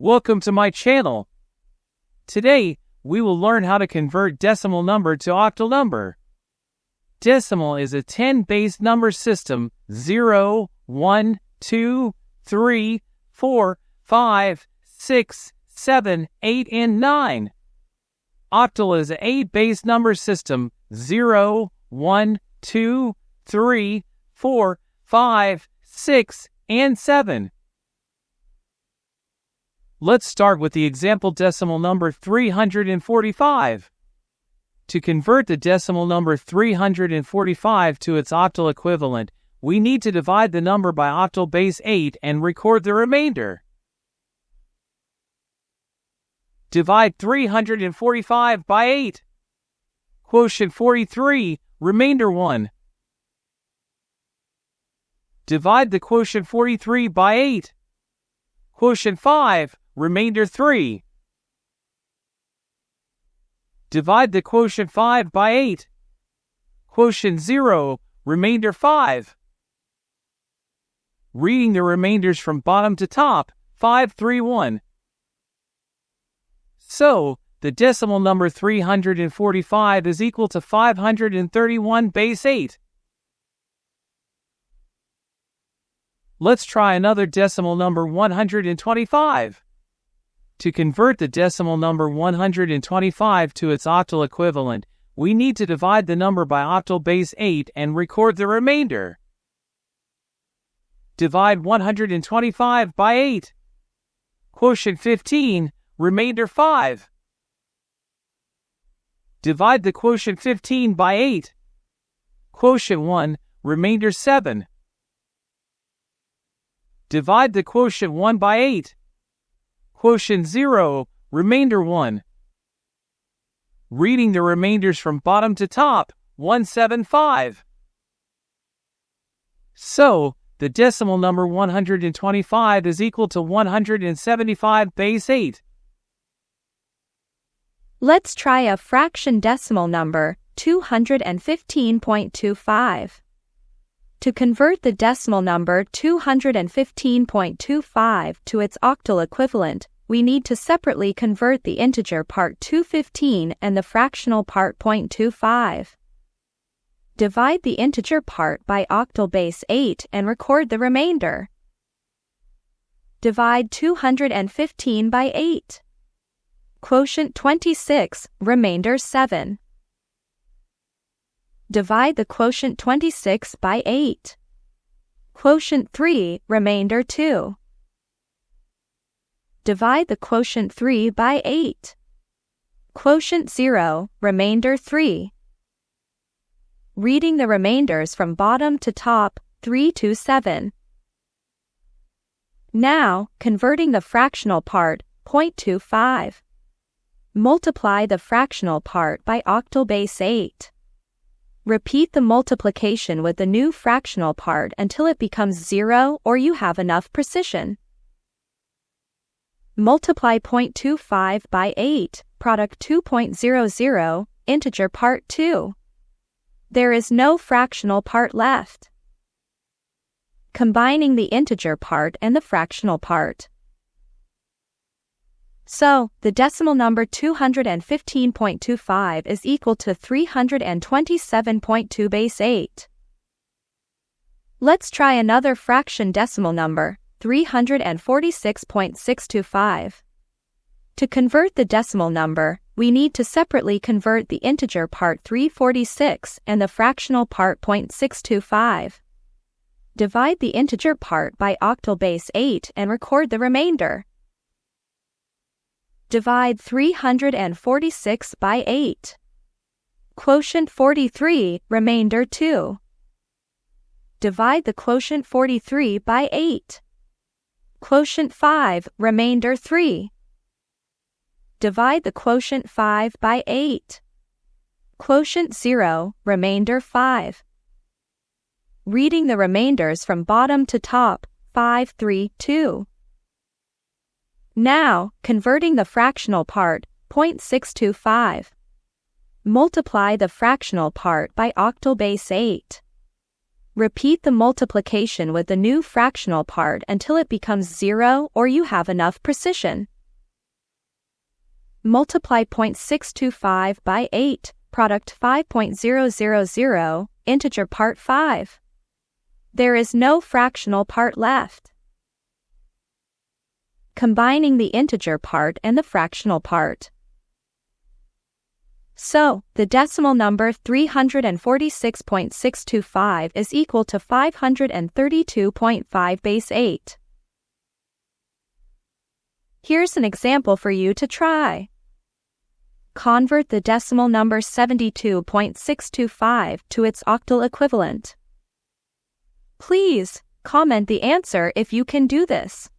Welcome to my channel. Today, we will learn how to convert decimal number to octal number. Decimal is a 10-base number system: 0, 1, 2, 3, 4, 5, 6, 7, 8, and 9. Octal is an 8-base number system: 0, 1, 2, 3, 4, 5, 6, and 7. Let's start with the example decimal number 345. To convert the decimal number 345 to its octal equivalent, we need to divide the number by octal base 8 and record the remainder. Divide 345 by 8. Quotient 43, remainder 1. Divide the quotient 43 by 8. Quotient 5, remainder 3. Divide the quotient 5 by 8. Quotient 0, remainder 5. Reading the remainders from bottom to top, 531. So, the decimal number 345 is equal to 531 base 8. Let's try another decimal number 125. To convert the decimal number 125 to its octal equivalent, we need to divide the number by octal base 8 and record the remainder. Divide 125 by 8. Quotient 15, remainder 5. Divide the quotient 15 by 8. Quotient 1, remainder 7. Divide the quotient 1 by 8. Quotient 0, remainder 1. Reading the remainders from bottom to top, 175. So, the decimal number 125 is equal to 175 base 8. Let's try a fraction decimal number, 215.25. To convert the decimal number 215.25 to its octal equivalent, we need to separately convert the integer part 215 and the fractional part 0.25. Divide the integer part by octal base 8 and record the remainder. Divide 215 by 8. Quotient 26, remainder 7. Divide the quotient 26 by 8. Quotient 3, remainder 2. Divide the quotient 3 by 8. Quotient 0, remainder 3. Reading the remainders from bottom to top, 3 to 7. Now, converting the fractional part, 0.25. Multiply the fractional part by octal base 8. Repeat the multiplication with the new fractional part until it becomes 0 or you have enough precision. Multiply 0.25 by 8, product 2.00, integer part 2. There is no fractional part left. Combining the integer part and the fractional part. So, the decimal number 215.25 is equal to 327.2 base 8. Let's try another fraction decimal number, 346.625. To convert the decimal number, we need to separately convert the integer part 346 and the fractional part 0.625. Divide the integer part by octal base 8 and record the remainder. Divide 346 by 8. Quotient 43, remainder 2. Divide the quotient 43 by 8. Quotient 5, remainder 3. Divide the quotient 5 by 8. Quotient 0, remainder 5. Reading the remainders from bottom to top, 532. Now, converting the fractional part, 0.625. Multiply the fractional part by octal base 8. Repeat the multiplication with the new fractional part until it becomes 0 or you have enough precision. Multiply 0.625 by 8, product 5.000, integer part 5. There is no fractional part left. Combining the integer part and the fractional part. So, the decimal number 346.625 is equal to 532.5 base 8. Here's an example for you to try. Convert the decimal number 72.625 to its octal equivalent. Please, comment the answer if you can do this.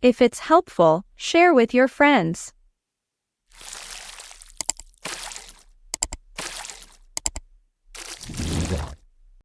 If it's helpful, share with your friends.